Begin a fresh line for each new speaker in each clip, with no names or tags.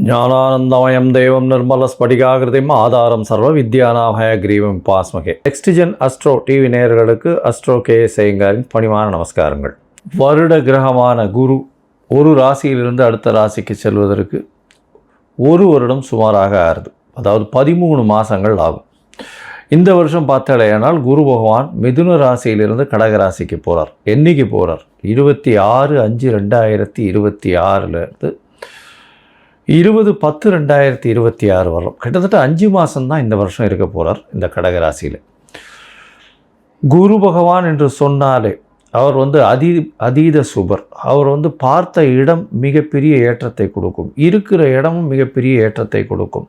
ஞானானந்தமயம் தேவம் நிர்மல ஸ்படிகாகிருதிம் ஆதாரம் சர்வ வித்யானாமய கிரீவம் பாஸ்மகே. நெக்ஸ்டிஜன் அஸ்ட்ரோ டிவி நேயர்களுக்கு அஸ்ட்ரோ கே செய்காரின் பணிவான நமஸ்காரங்கள். வருட கிரகமான குரு ஒரு ராசியிலிருந்து அடுத்த ராசிக்கு செல்வதற்கு ஒரு வருடம் சுமாராக ஆறுது. அதாவது 13 மாதங்கள் ஆகும். இந்த வருஷம் பார்த்தாலேயானால் குரு பகவான் மிதுன ராசியிலிருந்து கடக ராசிக்கு போகிறார். என்னைக்கு போகிறார்? 26/5/2026 20/10/2026 வரும். கிட்டத்தட்ட 5 மாதம்தான் இந்த வருஷம் இருக்க போகிறார் இந்த கடகராசியில். குரு பகவான் என்று சொன்னாலே அவர் அதீத சுபர். அவர் பார்த்த இடம் மிகப்பெரிய ஏற்றத்தை கொடுக்கும், இருக்கிற இடமும் மிகப்பெரிய ஏற்றத்தை கொடுக்கும்.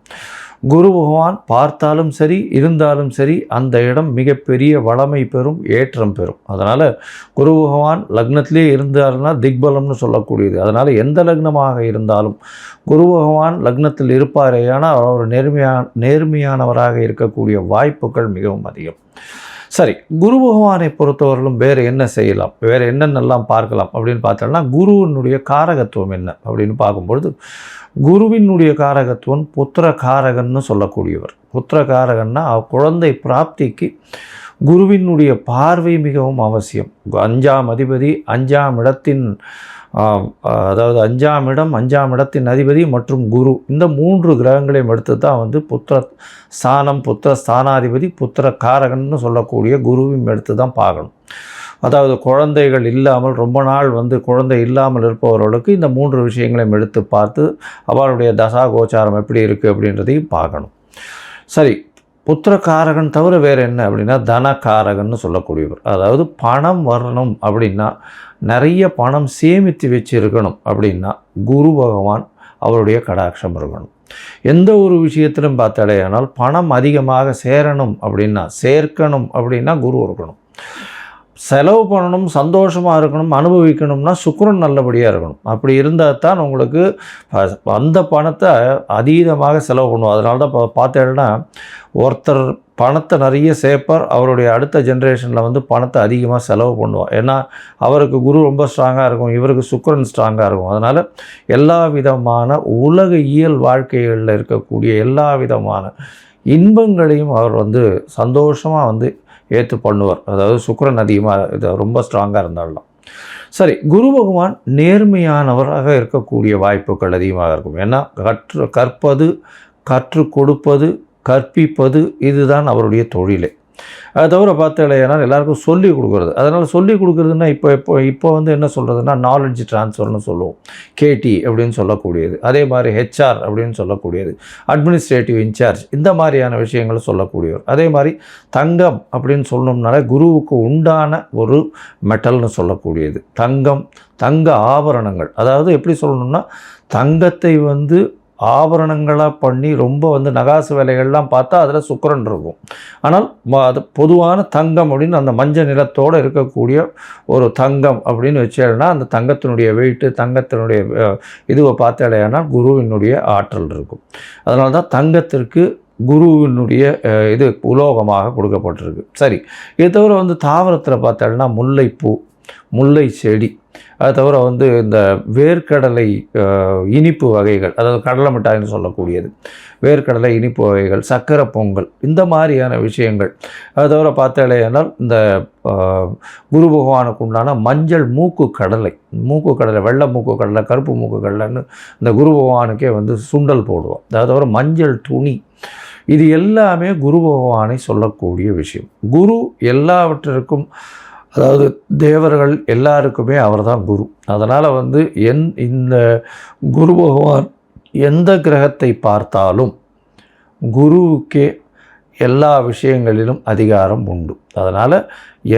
குரு பகவான் பார்த்தாலும் சரி இருந்தாலும் சரி அந்த இடம் மிகப்பெரிய வளமை பெறும், ஏற்றம் பெறும். அதனால் குரு பகவான் லக்னத்திலே இருந்தாருன்னா திக்பலம்னு சொல்லக்கூடியது. அதனால் எந்த லக்னமாக இருந்தாலும் குரு பகவான் லக்னத்தில் இருப்பாரே, ஆனால் அவர் நேர்மையானவராக இருக்கக்கூடிய வாய்ப்புகள் மிகவும் அதிகம். சரி, குரு பகவானை பொறுத்தவரையிலும் வேறு என்ன செய்யலாம், வேறு என்னென்னலாம் பார்க்கலாம் அப்படின்னு பார்த்தோம்னா, குருவினுடைய காரகத்துவம் என்ன அப்படின்னு பார்க்கும்பொழுது, குருவினுடைய காரகத்துவம் புத்திர காரகன்னு சொல்லக்கூடியவர். புத்திர காரகன்னா குழந்தை பிராப்திக்கு குருவினுடைய பார்வை மிகவும் அவசியம். 5ஆம் அதிபதி 5ஆம் இடத்தின் அதாவது 5ஆம் இடம் 5ஆம் இடத்தின் அதிபதி மற்றும் குரு, இந்த 3 கிரகங்களையும் எடுத்து தான் புத்திர ஸ்தானம், புத்திர ஸ்தானாதிபதி, புத்திர காரகன்னு சொல்லக்கூடிய குருவையும் எடுத்து தான் பார்க்கணும். அதாவது குழந்தைகள் இல்லாமல் ரொம்ப நாள் குழந்தை இல்லாமல் இருப்பவர்களுக்கு இந்த 3 விஷயங்களையும் எடுத்து பார்த்து அவருடைய தசா கோச்சாரம் எப்படி இருக்குது அப்படின்றதையும் பார்க்கணும். சரி, புத்திரக்காரகன் தவிர வேறு என்ன அப்படின்னா தனக்காரகன்னு சொல்லக்கூடியவர். அதாவது பணம் வரணும் அப்படின்னா, நிறைய பணம் சேமித்து வச்சுருக்கணும் அப்படின்னா குரு பகவான் அவருடைய கடாட்சம் இருக்கணும். எந்த ஒரு விஷயத்திலும் பார்த்தாலேயானால் பணம் அதிகமாக சேர்க்கணும் அப்படின்னா குரு இருக்கணும். செலவு பண்ணணும், சந்தோஷமாக இருக்கணும், அனுபவிக்கணும்னா சுக்கிரன் நல்லபடியாக இருக்கணும். அப்படி இருந்தால் தான் உங்களுக்கு அந்த பணத்தை அதீதமாக செலவு பண்ணுவோம். அதனால தான் பார்த்தேன்னா ஒருத்தர் பணத்தை நிறைய சேர்ப்பார், அவருடைய அடுத்த ஜென்ரேஷனில் பணத்தை அதிகமாக செலவு பண்ணுவார். ஏன்னா அவருக்கு குரு ரொம்ப ஸ்ட்ராங்காக இருக்கும், இவருக்கு சுக்கிரன் ஸ்ட்ராங்காக இருக்கும். அதனால் எல்லா விதமான உலக இயல் வாழ்க்கைகளில் இருக்கக்கூடிய எல்லா விதமான இன்பங்களையும் அவர் சந்தோஷமாக ஏற்று பண்ணுவார். அதாவது சுக்கிரன் அதிகமாக ரொம்ப ஸ்ட்ராங்காக இருந்தாலும். சரி, குரு பகவான் நேர்மையானவராக இருக்கக்கூடிய வாய்ப்புகள் அதிகமாக இருக்கும். ஏன்னா கற்பது, கற்றுக் கொடுப்பது, கற்பிப்பது இதுதான் அவருடைய தொழிலே. அதை தவிர பார்த்தாலேனா எல்லாருக்கும் சொல்லிக் கொடுக்குறது. அதனால் சொல்லிக் கொடுக்குறதுன்னா இப்போ என்ன சொல்கிறதுனா நாலெட்ஜ் ட்ரான்ஸ்ஃபர்னு சொல்லுவோம், கேடி அப்படின்னு சொல்லக்கூடியது. அதே மாதிரி ஹெச்ஆர் அப்படின்னு சொல்லக்கூடியது, அட்மினிஸ்ட்ரேட்டிவ் இன்சார்ஜ், இந்த மாதிரியான விஷயங்களை சொல்லக்கூடியவர். அதே மாதிரி தங்கம் அப்படின்னு சொல்லணும்னால குருவுக்கு உண்டான ஒரு மெட்டல்னு சொல்லக்கூடியது தங்க ஆபரணங்கள். அதாவது எப்படி சொல்லணும்னா, தங்கத்தை ஆபரணங்களாக பண்ணி ரொம்ப நகாசு வேலைகள்லாம் பார்த்தா அதில் சுக்கிரன் இருக்கும். ஆனால் அது பொதுவான தங்கம் அப்படின்னு அந்த மஞ்சள் நிறத்தோடு இருக்கக்கூடிய ஒரு தங்கம் அப்படின்னு வச்சேன்னா அந்த தங்கத்தினுடைய வெயிட்டு, தங்கத்தினுடைய இதுவை பார்த்தாலேனா குருவினுடைய ஆற்றல் இருக்கும். அதனால தான் தங்கத்திற்கு குருவினுடைய இது உலோகமாக கொடுக்கப்பட்டிருக்கு. சரி, இது தவிர தாவரத்தில் பார்த்தாலேனா முல்லைப்பூ, முல்லை செடி, அது தவிர இந்த வேர்க்கடலை இனிப்பு வகைகள், அதாவது கடலை மிட்டாய்னு சொல்லக்கூடியது, வேர்க்கடலை இனிப்பு வகைகள், சக்கரை பொங்கல், இந்த மாதிரியான விஷயங்கள். அது தவிர பார்த்தாலேனால் இந்த குரு பகவானுக்கு உண்டான மஞ்சள் மூக்கு கடலை, வெள்ளை மூக்கு கடலை, கருப்பு மூக்கு கடலைன்னு இந்த குரு பகவானுக்கே சுண்டல் போடுவோம். அது தவிர மஞ்சள் துணி, இது எல்லாமே குரு பகவானை சொல்லக்கூடிய விஷயம். குரு எல்லாவற்றிற்கும், அதாவது தேவர்கள் எல்லாருக்குமே அவர் தான் குரு. அதனால் இந்த குரு பகவான் எந்த கிரகத்தை பார்த்தாலும் குருவுக்கே எல்லா விஷயங்களிலும் அதிகாரம் உண்டு. அதனால்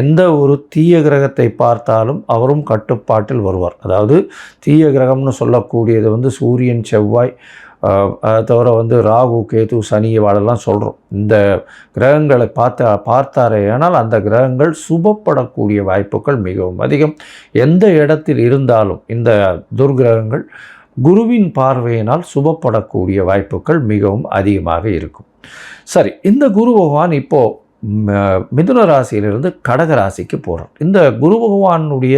எந்த ஒரு தீய கிரகத்தை பார்த்தாலும் அவரும் கட்டுப்பாட்டில் வருவார். அதாவது தீய கிரகம்னு சொல்லக்கூடியது சூரியன், செவ்வாய், அதை தவிர ராகு, கேது, சனி வாழெல்லாம் சொல்கிறோம். இந்த கிரகங்களை பார்த்தாரே ஆனால் அந்த கிரகங்கள் சுபப்படக்கூடிய வாய்ப்புகள் மிகவும் அதிகம். எந்த இடத்தில் இருந்தாலும் இந்த துர்கிரகங்கள் குருவின் பார்வையினால் சுபப்படக்கூடிய வாய்ப்புகள் மிகவும் அதிகமாக இருக்கும். சரி, இந்த குரு பகவான் இப்போது மிதுன ராசியிலிருந்து கடக ராசிக்கு போகிறார். இந்த குரு பகவானுடைய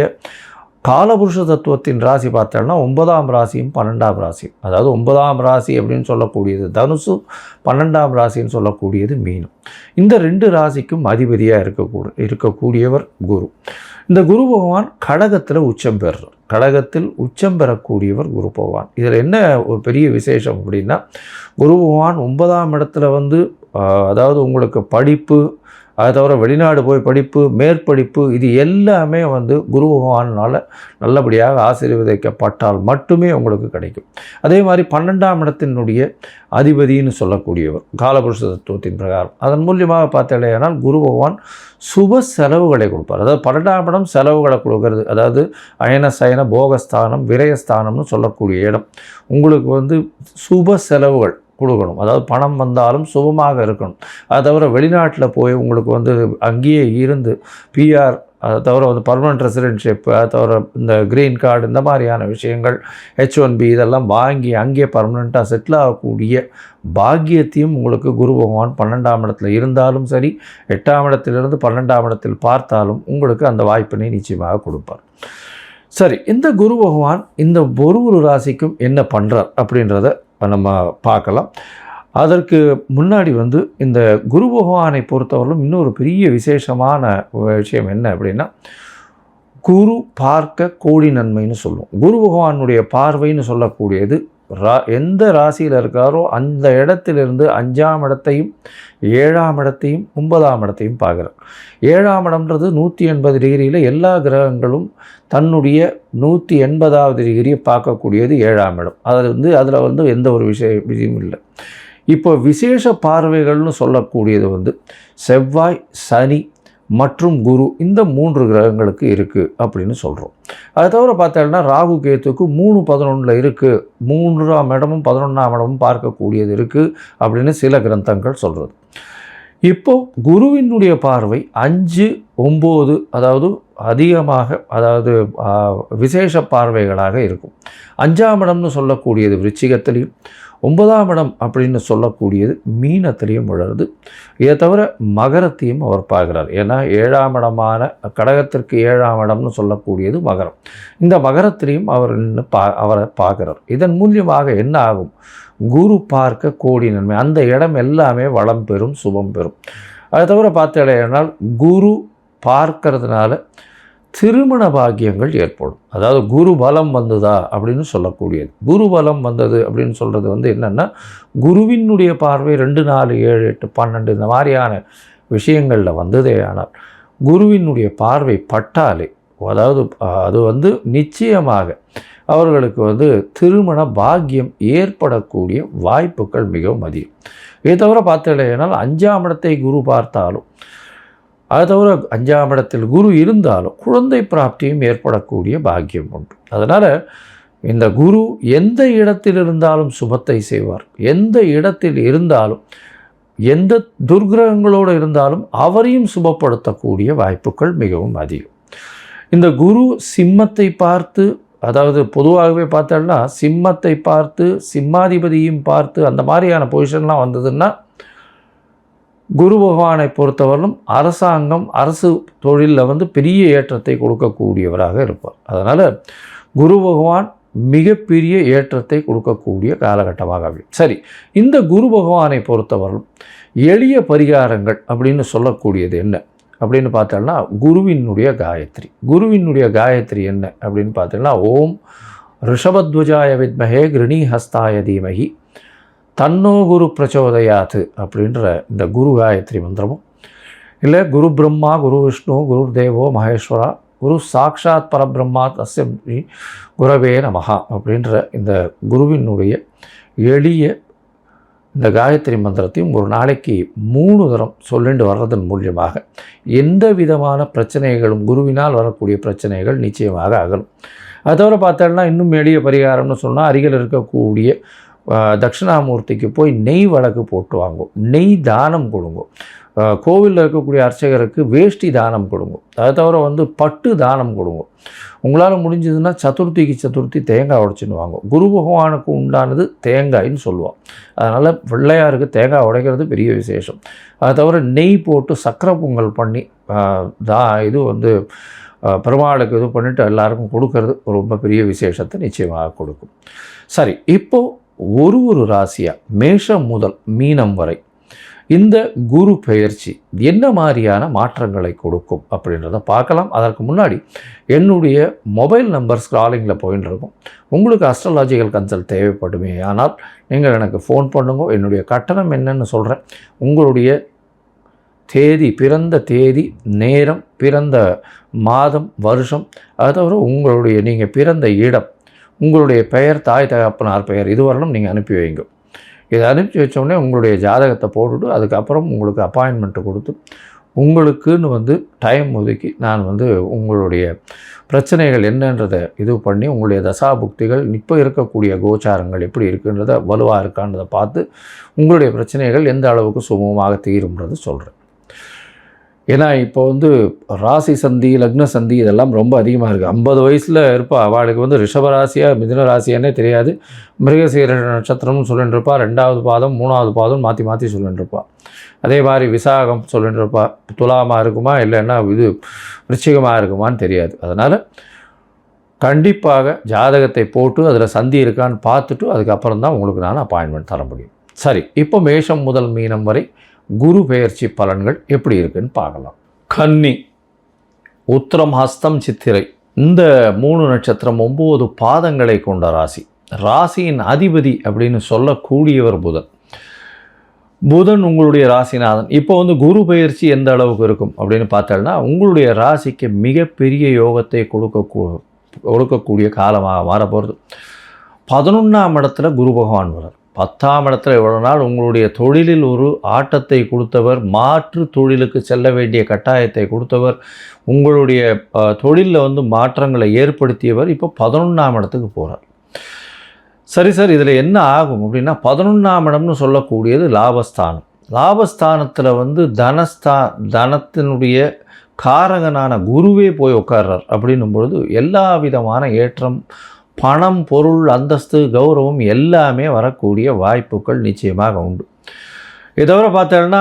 காலபுருஷ தத்துவத்தின் ராசி பார்த்தோம்னா 9ஆம் ராசியும் 12ஆம் ராசியும், அதாவது 9ஆம் ராசி அப்படின்னு சொல்லக்கூடியது தனுசு, 12ஆம் ராசின்னு சொல்லக்கூடியது மீனம். இந்த 2 ராசிக்கும் அதிபதியாக இருக்கக்கூடியவர் குரு. இந்த குரு பகவான் கடகத்தில் உச்சம் பெறுறார். கடகத்தில் உச்சம் பெறக்கூடியவர் குரு பகவான். இதில் என்ன ஒரு பெரிய விசேஷம் அப்படின்னா, குரு பகவான் 9ஆம் இடத்துல வந்து அதாவது உங்களுக்கு படிப்பு, அதை தவிர வெளிநாடு போய் படிப்பு, மேற்படிப்பு, இது எல்லாமே வந்து குரு பகவானால் நல்லபடியாக ஆசீர்வதிக்கப்பட்டால் மட்டுமே உங்களுக்கு கிடைக்கும். அதே மாதிரி 12ஆம் இடத்தினுடைய அதிபதினு சொல்லக்கூடியவர் காலபுருஷ தத்துவத்தின் பிரகாரம், அதன் மூலியமாக பார்த்தாலேயானால் குரு பகவான் சுப செலவுகளை கொடுப்பார். அதாவது 12ஆம் இடம் செலவுகளை கொடுக்கறது, அதாவது அயன சயன போகஸ்தானம் விரயஸ்தானம்னு சொல்லக்கூடிய இடம். உங்களுக்கு வந்து சுப செலவுகள் கொடுக்கணும், அதாவது பணம் வந்தாலும் சுபமாக இருக்கணும். அதை தவிர வெளிநாட்டில் போய் உங்களுக்கு வந்து அங்கேயே இருந்து பிஆர், அதை தவிர வந்து பர்மனெண்ட் ரெசிடென்ஷிப், அதை தவிர இந்த க்ரீன் கார்டு, இந்த மாதிரியான விஷயங்கள், H1B இதெல்லாம் வாங்கி அங்கேயே பர்மனெண்ட்டாக செட்டில் ஆகக்கூடிய பாக்கியத்தையும் உங்களுக்கு குரு பகவான் 12ஆம் இடத்துல இருந்தாலும் சரி, 8ஆம் இடத்திலிருந்து 12ஆம் இடத்தில் பார்த்தாலும் உங்களுக்கு அந்த வாய்ப்பினை நிச்சயமாக கொடுப்பார். சரி, இந்த குரு பகவான் இந்த ஒரு ராசிக்கும் என்ன பண்ணுறார் அப்படின்றத நம்ம பார்க்கலாம். அதற்கு முன்னாடி வந்து இந்த குரு பகவானை பொறுத்தவரையிலும் இன்னொரு பெரிய விசேஷமான விஷயம் என்ன அப்படின்னா, குரு பார்க்க கோடி நன்மைன்னு சொல்லுவோம். குரு பகவானுடைய பார்வைன்னு சொல்லக்கூடியது எந்த ராசியில் இருக்காரோ அந்த இடத்திலிருந்து 5ஆம் இடத்தையும் 7ஆம் இடத்தையும் 9ஆம் இடத்தையும் பார்க்குறார். 7ஆம் இடம்ன்றது 180 டிகிரியில் எல்லா கிரகங்களும் தன்னுடைய 180வது டிகிரியை பார்க்கக்கூடியது 7ஆம் இடம். அதில் வந்து எந்த ஒரு விஷயம் இல்லை. இப்போ விசேஷ பார்வைகள்னு சொல்லக்கூடியது வந்து செவ்வாய், சனி மற்றும் குரு, இந்த 3 கிரகங்களுக்கு இருக்குது அப்படின்னு சொல்கிறோம். அதை தவிர பார்த்தோம்னா ராகு கேத்துக்கு 3-11 இருக்குது, 3ஆம் இடமும் 11ஆம் இடமும் பார்க்கக்கூடியது இருக்குது அப்படின்னு சில கிரந்தங்கள் சொல்கிறது. இப்போது குருவினுடைய பார்வை 5-9, அதாவது அதிகமாக, அதாவது விசேஷ பார்வைகளாக இருக்கும். 5ஆம் இடம்னு சொல்லக்கூடியது விருச்சிகத்திலையும், 9ஆம் இடம் அப்படின்னு சொல்லக்கூடியது மீனத்திலையும் விழுறது. இதை தவிர மகரத்தையும் அவர் பார்க்குறார். ஏன்னா 7ஆம் இடமான கடகத்திற்கு 7ஆம் இடம்னு சொல்லக்கூடியது மகரம். இந்த மகரத்திலையும் அவர் அவரை பார்க்குறார். இதன் மூலியமாக என்ன ஆகும்? குரு பார்க்க கோடி நன்மை, அந்த இடம் எல்லாமே வளம் பெறும், சுபம் பெறும். அதை தவிர பார்த்தேனால் குரு பார்க்கறதுனால திருமண பாக்கியங்கள் ஏற்படும். அதாவது குரு பலம் வந்ததா அப்படின்னு சொல்லக்கூடியது. குரு பலம் வந்தது அப்படின்னு சொல்கிறது வந்து என்னென்னா, குருவினுடைய பார்வை 2, 4, 7, 8, 12 இந்த மாதிரியான விஷயங்களில் வந்ததே. ஆனால் குருவினுடைய பார்வை பட்டாலே, அதாவது அது வந்து நிச்சயமாக அவர்களுக்கு வந்து திருமண பாக்கியம் ஏற்படக்கூடிய வாய்ப்புகள் மிகவும் அதிகம். இதை தவிர பார்த்தேனால் 5ஆம் இடத்தை குரு பார்த்தாலும், அதை தவிர 5ஆம் இடத்தில் குரு இருந்தாலும் குழந்தை பிராப்தியும் ஏற்படக்கூடிய பாக்கியம் உண்டு. அதனால் இந்த குரு எந்த இடத்தில் இருந்தாலும் சுபத்தை செய்வார். எந்த இடத்தில் இருந்தாலும், எந்த துர்கிரகங்களோடு இருந்தாலும் அவரையும் சுபப்படுத்தக்கூடிய வாய்ப்புகள் மிகவும் அதிகம். இந்த குரு சிம்மத்தை பார்த்து, அதாவது பொதுவாகவே பார்த்தோம்னா சிம்மத்தை பார்த்து, சிம்மாதிபதியும் பார்த்து, அந்த மாதிரியான பொசிஷன்லாம் வந்ததுன்னா குரு பகவானை பொறுத்தவரையிலும் அரசாங்கம், அரசு தொழிலில் வந்து பெரிய ஏற்றத்தை கொடுக்கக்கூடியவராக இருப்பார். அதனால் குரு பகவான் மிகப்பெரிய ஏற்றத்தை கொடுக்கக்கூடிய காலகட்டமாக அமையும். சரி, இந்த குரு பகவானை பொறுத்தவரையிலும் எளிய பரிகாரங்கள் அப்படின்னு சொல்லக்கூடியது என்ன அப்படின்னு பார்த்தோம்னா, குருவினுடைய காயத்ரி. குருவினுடைய காயத்ரி என்ன அப்படின்னு பார்த்தோம்னா, ஓம் ரிஷபத்வஜாய வித்மஹே கிருணி ஹஸ்தாய தீமஹி தன்னோ குரு பிரச்சோதயாத்து அப்படின்ற இந்த குரு காயத்ரி மந்திரமும், இல்லை குரு பிரம்மா குரு விஷ்ணு குரு தேவோ மகேஸ்வரா குரு சாக்ஷாத் பரபிரம்மா தஸ்ய குரவே நமஹா அப்படின்ற இந்த குருவினுடைய எளிய இந்த காயத்ரி மந்திரத்தையும் ஒரு நாளைக்கு 3 தரம் சொல்லிட்டு வர்றதன் மூலியமாக எந்த விதமான பிரச்சனைகளும், குருவினால் வரக்கூடிய பிரச்சனைகள் நிச்சயமாக அகலும். அதை தவிர பார்த்தோம்னா இன்னும் எளிய பரிகாரம்னு சொன்னால், அருகில் இருக்கக்கூடிய தட்சிணாமூர்த்திக்கு போய் நெய் வழக்கு போட்டு வாங்கும், நெய் தானம் கொடுங்க. கோவிலில் இருக்கக்கூடிய அர்ச்சகருக்கு வேஷ்டி தானம் கொடுங்க. அதை தவிர வந்து பட்டு தானம் கொடுங்க. உங்களால் முடிஞ்சதுன்னா சதுர்த்தி தேங்காய் உடைச்சின்னு வாங்க. குரு பகவானுக்கு உண்டானது தேங்காய்ன்னு சொல்லுவோம். அதனால் பிள்ளையாருக்கு தேங்காய் உடைக்கிறது பெரிய விசேஷம். அதை தவிர நெய் போட்டு சக்கரை பொங்கல் பண்ணி இது வந்து பெருமாளுக்கு இது பண்ணிவிட்டு எல்லாருக்கும் கொடுக்கறது ரொம்ப பெரிய விசேஷத்தை நிச்சயமாக கொடுக்கும். சரி, இப்போது ஒரு ராசியாக மேஷம் முதல் மீனம் வரை இந்த குரு பெயர்ச்சி என்ன மாதிரியான மாற்றங்களை கொடுக்கும் அப்படின்றத பார்க்கலாம். அதற்கு முன்னாடி என்னுடைய மொபைல் நம்பர் ஸ்க்ராலிங்கில் போயின்னு இருக்கும். உங்களுக்கு அஸ்ட்ராலாஜிக்கல் கன்சல்ட் தேவைப்படுமே ஆனால் நீங்கள் எனக்கு ஃபோன் பண்ணுங்க. என்னுடைய கட்டணம் என்னன்னு சொல்கிறேன். உங்களுடைய தேதி, பிறந்த தேதி, நேரம், பிறந்த மாதம், வருஷம், அது தவிர உங்களுடைய நீங்கள் பிறந்த இடம், உங்களுடைய பெயர், தாய் தகப்பனார் பெயர், இதுவரையிலும் நீங்கள் அனுப்பி வைங்க. இதை அனுப்பி வச்சோடனே உங்களுடைய ஜாதகத்தை போட்டுவிட்டு அதுக்கப்புறம் உங்களுக்கு அப்பாயின்மெண்ட்டு கொடுத்து உங்களுக்குன்னு டைம் ஒதுக்கி நான் உங்களுடைய பிரச்சனைகள் என்னன்றதை இது பண்ணி உங்களுடைய தசாபுக்திகள் இப்போ இருக்கக்கூடிய கோச்சாரங்கள் எப்படி இருக்குன்றதை வலுவாக இருக்கான்றதை பார்த்து உங்களுடைய பிரச்சனைகள் எந்த அளவுக்கு சுமூகமாக தீரும்ன்றது சொல்கிறேன். ஏன்னா இப்போ ராசி சந்தி, லக்ன சந்தி இதெல்லாம் ரொம்ப அதிகமாக இருக்குது. 50 வயசில் இருப்பா, அவளுக்கு ரிஷபராசியாக மிதுன ராசியானே தெரியாது. மிருகசீர நட்சத்திரம்னு சொல்லிட்டு இருப்பா, 2வது பாதம் 3வது பாதம் மாற்றி மாற்றி சொல்லிட்டு இருப்பா. அதே மாதிரி விசாகம் சொல்லிட்டு இருப்பா. துலாமாக இருக்குமா இல்லைன்னா விருச்சிகமாக இருக்குமான்னு தெரியாது. அதனால் கண்டிப்பாக ஜாதகத்தை போட்டு அதில் சந்தி இருக்கான்னு பார்த்துட்டு அதுக்கப்புறம் தான் உங்களுக்கு நான் அப்பாயின்மெண்ட் தர முடியும். சரி, இப்போ மேஷம் முதல் மீனம் வரை குரு பெயர்ச்சி பலன்கள் எப்படி இருக்குன்னு பார்க்கலாம். கன்னி, உத்திரம், ஹஸ்தம், சித்திரை இந்த 3 நட்சத்திரம் 9 பாதங்களை கொண்ட ராசி. ராசியின் அதிபதி அப்படின்னு சொல்லக்கூடியவர் புதன். புதன் உங்களுடைய ராசிநாதன். இப்போ குரு பெயர்ச்சி எந்த அளவுக்கு இருக்கும் அப்படின்னு பார்த்தோம்னா உங்களுடைய ராசிக்கு மிகப்பெரிய யோகத்தை கொடுக்கக்கூடிய காலமாக மாறப்போகிறது. 11ஆம் இடத்துல குரு பகவான் வரார். 10ஆம் இடத்துல இவ்வளோ நாள் உங்களுடைய தொழிலில் ஒரு ஆட்டத்தை கொடுத்தவர், மாற்று தொழிலுக்கு செல்ல வேண்டிய கட்டாயத்தை கொடுத்தவர், உங்களுடைய தொழிலில் மாற்றங்களை ஏற்படுத்தியவர் இப்போ 11ஆம் இடத்துக்கு போகிறார். சரி சார், இதில் என்ன ஆகும் அப்படின்னா 11ஆம் இடம்னு சொல்லக்கூடியது லாபஸ்தானம். லாபஸ்தானத்தில் தனத்தினுடைய காரகனான குருவே போய் உட்கார்றார். அப்படின்னும் பொழுது எல்லா விதமான ஏற்றம், பணம், பொருள், அந்தஸ்து, கௌரவம் எல்லாமே வரக்கூடிய வாய்ப்புகள் நிச்சயமாக உண்டு. இதை தவிர பார்த்தோன்னா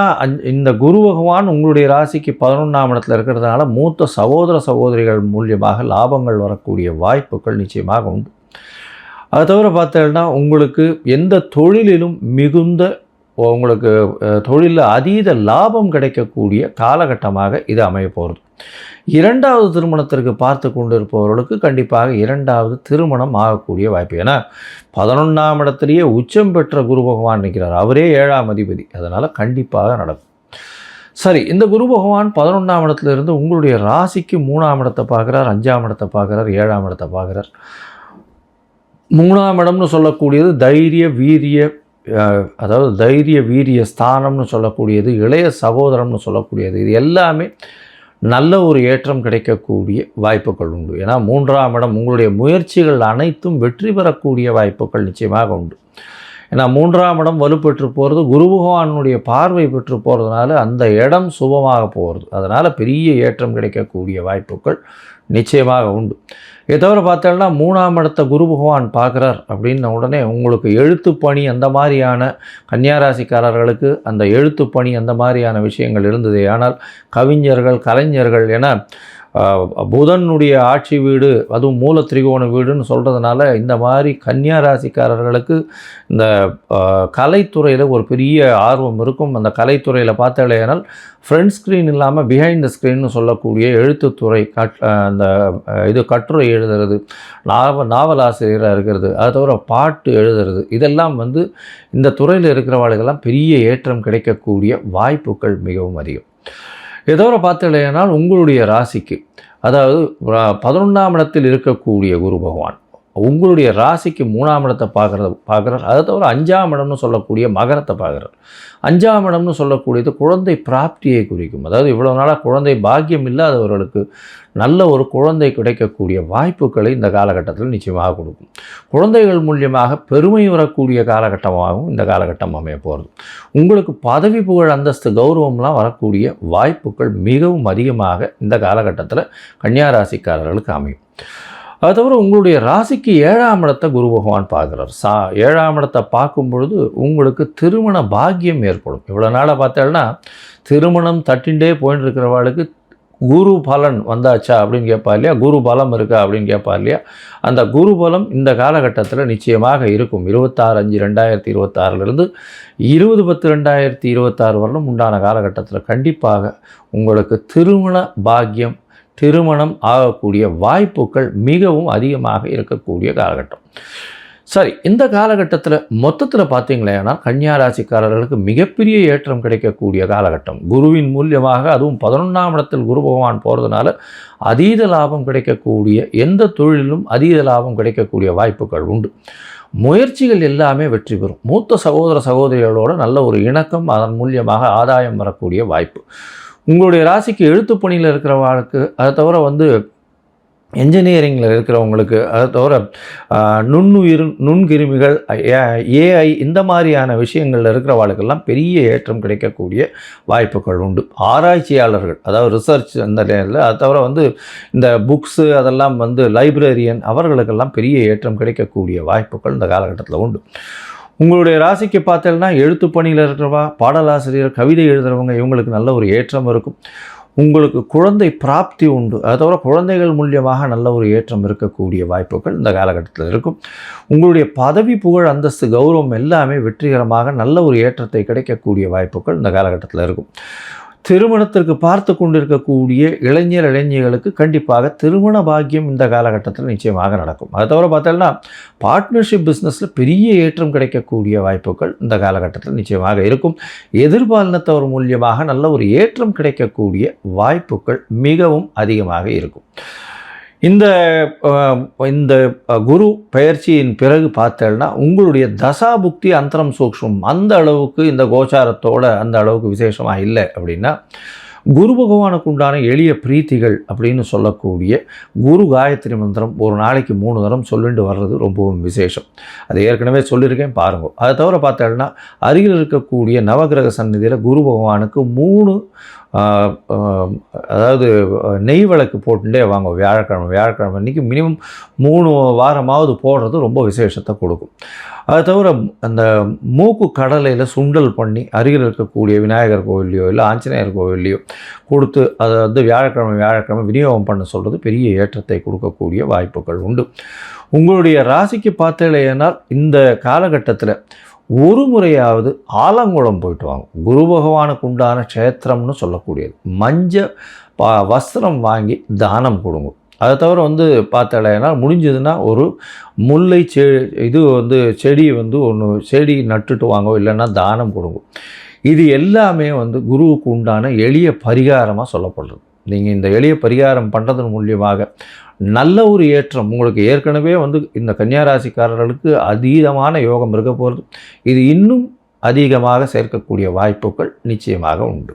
இந்த குரு பகவான் உங்களுடைய ராசிக்கு 11ஆம் இடத்துல இருக்கிறதுனால மூத்த சகோதரிகள் மூலியமாக லாபங்கள் வரக்கூடிய வாய்ப்புகள் நிச்சயமாக உண்டு. அது தவிர பார்த்தோன்னா உங்களுக்கு எந்த தொழிலிலும் மிகுந்த உங்களுக்கு தொழிலில் அதீத லாபம் கிடைக்கக்கூடிய காலகட்டமாக இது அமைய போகிறது. 2வது திருமணத்திற்கு பார்த்து கொண்டு இருப்பவர்களுக்கு கண்டிப்பாக 2வது திருமணம் ஆகக்கூடிய வாய்ப்பு. ஏன்னா 11ஆம் இடத்துலேயே உச்சம் பெற்ற குரு பகவான் நிற்கிறார். அவரே 7ஆம் அதிபதி. அதனால் கண்டிப்பாக நடக்கும். சரி, இந்த குரு பகவான் 11ஆம் இடத்துலேருந்து உங்களுடைய ராசிக்கு 3ஆம் இடத்தை பார்க்குறார், 5ஆம் இடத்தை பார்க்குறார், 7ஆம் இடத்தை பார்க்குறார். 3ஆம் இடம்னு சொல்லக்கூடியது தைரிய வீரிய ஸ்தானம்னு சொல்லக்கூடியது, இளைய சகோதரம்னு சொல்லக்கூடியது. இது எல்லாமே நல்ல ஒரு ஏற்றம் கிடைக்கக்கூடிய வாய்ப்புகள் உண்டு. ஏன்னா 3ஆம் இடம் உங்களுடைய முயற்சிகள் அனைத்தும் வெற்றி பெறக்கூடிய வாய்ப்புகள் நிச்சயமாக உண்டு. ஏன்னா 3ஆம் இடம் வலுப்பெற்று போகிறது, குரு பகவானுடைய பார்வை பெற்று போகிறதுனால அந்த இடம் சுபமாக போகிறது. அதனால் பெரிய ஏற்றம் கிடைக்கக்கூடிய வாய்ப்புகள் நிச்சயமாக உண்டு. இதை தவிர பார்த்தோம்னா 3ஆம் இடத்தை குரு பகவான் பார்க்குறார் அப்படின்ன உடனே உங்களுக்கு எழுத்துப்பணி அந்த மாதிரியான கன்னியாராசிக்காரர்களுக்கு அந்த எழுத்துப்பணி அந்த மாதிரியான விஷயங்கள் இருந்தது. ஆனால் கவிஞர்கள், கலைஞர்கள் என புதனுடைய ஆட்சி வீடு, அதுவும் மூல திரிகோண வீடுன்னு சொல்கிறதுனால இந்த மாதிரி கன்னியாராசிக்காரர்களுக்கு இந்த கலைத்துறையில் ஒரு பெரிய ஆர்வம் இருக்கும். அந்த கலைத்துறையில் பார்த்தாலேனால் ஃப்ரண்ட் ஸ்க்ரீன் இல்லாமல் பிஹைண்ட் த ஸ்க்ரீன்னு சொல்லக்கூடிய எழுத்துத்துறை, அந்த கட்டுரை எழுதுறது, நாவலாசிரியராக இருக்கிறது, அது தவிர பாட்டு எழுதுறது, இதெல்லாம் இந்த துறையில் இருக்கிறவர்களுக்கெல்லாம் பெரிய ஏற்றம் கிடைக்கக்கூடிய வாய்ப்புகள் மிகவும் அதிகம். இதை தவிர பார்த்தீங்கன்னா உங்களுடைய ராசிக்கு, அதாவது 11ஆம் இடத்தில் இருக்கக்கூடிய குரு பகவான் உங்களுடைய ராசிக்கு 3ஆம் இடத்தை பார்க்குறார். அதை தவிர 5ஆம் இடம்னு சொல்லக்கூடிய மகரத்தை பார்க்குறார். 5ஆம் இடம்னு சொல்லக்கூடியது குழந்தை பிராப்தியை குறிக்கும். அதாவது இவ்வளோ நாளாக குழந்தை பாக்கியம் இல்லாதவர்களுக்கு நல்ல ஒரு குழந்தை கிடைக்கக்கூடிய வாய்ப்புகளை இந்த காலகட்டத்தில் நிச்சயமாக கொடுக்கும். குழந்தைகள் மூலியமாக பெருமை வரக்கூடிய காலகட்டமாகவும் இந்த காலகட்டம் அமைய போகிறது. உங்களுக்கு பதவி, புகழ், அந்தஸ்து, கௌரவம்லாம் வரக்கூடிய வாய்ப்புகள் மிகவும் அதிகமாக இந்த காலகட்டத்தில் கன்னியாராசிக்காரர்களுக்கு அமையும். அது தவிர உங்களுடைய ராசிக்கு 7ஆம் இடத்தை குரு பகவான் பார்க்குறார். 7ஆம் இடத்தை பார்க்கும் பொழுது உங்களுக்கு திருமண பாக்கியம் ஏற்படும். இவ்வளோ நாளாக பார்த்தோம்னா திருமணம் தட்டின்ண்டே போயின்னு இருக்கிறவாளுக்கு குரு பலன் வந்தாச்சா அப்படின்னு கேட்பா இல்லையா, குரு பலம் இருக்கா அப்படின்னு கேட்பா இல்லையா, அந்த குரு பலம் இந்த காலகட்டத்தில் நிச்சயமாக இருக்கும். 26/5/2026 20/10/2026 வரலும் உண்டான காலகட்டத்தில் கண்டிப்பாக உங்களுக்கு திருமண பாக்கியம், திருமணம் ஆகக்கூடிய வாய்ப்புகள் மிகவும் அதிகமாக இருக்கக்கூடிய காலகட்டம். சரி, இந்த காலகட்டத்தில் மொத்தத்தில் பார்த்தீங்களேன்னா கன்னியா ராசிக்காரர்களுக்கு மிகப்பெரிய ஏற்றம் கிடைக்கக்கூடிய காலகட்டம். குருவின் மூலியமாக, அதுவும் 11ஆம் இடத்தில் குரு பகவான் போகிறதுனால அதீத லாபம் கிடைக்கக்கூடிய, எந்த தொழிலும் அதீத லாபம் கிடைக்கக்கூடிய வாய்ப்புகள் உண்டு. முயற்சிகள் எல்லாமே வெற்றி பெறும். மூத்த சகோதர சகோதரிகளோட நல்ல ஒரு இணக்கம், அதன் மூலியமாக ஆதாயம் வரக்கூடிய வாய்ப்பு. உங்களுடைய ராசிக்கு எழுத்து பணியில் இருக்கிறவங்களுக்கு, அதை தவிர என்ஜினியரிங்கில் இருக்கிறவங்களுக்கு, அதை தவிர நுண்கிருமிகள், ஏஐ இந்த மாதிரியான விஷயங்களில் இருக்கிறவாளுக்கெல்லாம் பெரிய ஏற்றம் கிடைக்கக்கூடிய வாய்ப்புகள் உண்டு. ஆராய்ச்சியாளர்கள், அதாவது ரிசர்ச் அந்த நேரில், அதை தவிர இந்த புக்ஸு அதெல்லாம் லைப்ரரியன் அவர்களுக்கெல்லாம் பெரிய ஏற்றம் கிடைக்கக்கூடிய வாய்ப்புகள் இந்த காலகட்டத்தில் உண்டு. உங்களுடைய ராசிக்கு பார்த்தீங்கன்னா எழுத்து பணியில் இருக்கிறவா, பாடலாசிரியர், கவிதை எழுதுகிறவங்க, இவங்களுக்கு நல்ல ஒரு ஏற்றம் இருக்கும். உங்களுக்கு குழந்தை பிராப்தி உண்டு. அதை தவிர குழந்தைகள் மூலியமாக நல்ல ஒரு ஏற்றம் இருக்கக்கூடிய வாய்ப்புகள் இந்த காலகட்டத்தில் இருக்கும். உங்களுடைய பதவி, புகழ், அந்தஸ்து, கௌரவம் எல்லாமே வெற்றிகரமாக நல்ல ஒரு ஏற்றத்தை கிடைக்கக்கூடிய வாய்ப்புகள் இந்த காலகட்டத்தில் இருக்கும். திருமணத்திற்கு பார்த்து கொண்டிருக்கக்கூடிய இளைஞர்களுக்கு கண்டிப்பாக திருமண பாக்கியம் இந்த காலகட்டத்தில் நிச்சயமாக நடக்கும். அதை தவிர பார்த்தோம்னா பார்ட்னர்ஷிப் பிஸ்னஸில் பெரிய ஏற்றம் கிடைக்கக்கூடிய வாய்ப்புகள் இந்த காலகட்டத்தில் நிச்சயமாக இருக்கும். எதிர்பாலினத்தவர் மூலியமாக நல்ல ஒரு ஏற்றம் கிடைக்கக்கூடிய வாய்ப்புகள் மிகவும் அதிகமாக இருக்கும். இந்த குரு பயிற்சியின் பிறகு பார்த்தேன்னா உங்களுடைய தசாபுக்தி அந்தரம் சூக்ஷ்மம் அந்த அளவுக்கு இந்த கோச்சாரத்தோடு அந்த அளவுக்கு விசேஷமாக இல்லை அப்படின்னா, குரு பகவானுக்கு உண்டான எளிய பிரீத்திகள் அப்படின்னு சொல்லக்கூடிய குரு காயத்ரி மந்திரம் ஒரு நாளைக்கு 3 தரம் சொல்லிட்டு வர்றது ரொம்பவும் விசேஷம். அதை ஏற்கனவே சொல்லியிருக்கேன், பாருங்கள். அதை தவிர பார்த்தோம்னா அருகில் இருக்கக்கூடிய நவகிரக சந்நிதியில் குரு பகவானுக்கு 3 அதாவது நெய் விளக்கு போட்டுட்டே வாங்க. வியாழக்கிழமை அன்றைக்கி மினிமம் 3 வாரமாவது போடுறது ரொம்ப விசேஷத்தை கொடுக்கும். அது தவிர அந்த மூக்கு கடலையில் சுண்டல் பண்ணி அருகில் இருக்கக்கூடிய விநாயகர் கோவில்லையோ இல்லை ஆஞ்சநேயர் கோவில்லையோ கொடுத்து அதை வியாழக்கிழமை விநியோகம் பண்ண சொல்கிறது பெரிய ஏற்றத்தை கொடுக்கக்கூடிய வாய்ப்புகள் உண்டு. உங்களுடைய ராசிக்கு பார்த்தேனால் இந்த காலகட்டத்தில் ஒரு முறையாவது ஆலங்குளம் போயிட்டு வாங்க. குரு பகவானுக்கு உண்டான க்ஷேத்திரம்னு சொல்லக்கூடியது. மஞ்சள் வஸ்திரம் வாங்கி தானம் கொடுங்க. அதை தவிர பார்த்தேன்னா முடிஞ்சதுன்னா ஒரு முல்லை செடி செடி நட்டுட்டு வாங்க, இல்லைன்னா தானம் கொடுங்க. இது எல்லாமே குருவுக்கு உண்டான எளிய பரிகாரமாக சொல்லப்படுறது. நீங்கள் இந்த எளிய பரிகாரம் பண்ணுறதன் மூலியமாக நல்ல ஒரு ஏற்றம் உங்களுக்கு ஏற்கனவே இந்த கன்னியா ராசிக்காரர்களுக்கு அதீதமான யோகம் இருக்க போகிறது. இது இன்னும் அதிகமாக சேர்க்கக்கூடிய வாய்ப்புகள் நிச்சயமாக உண்டு.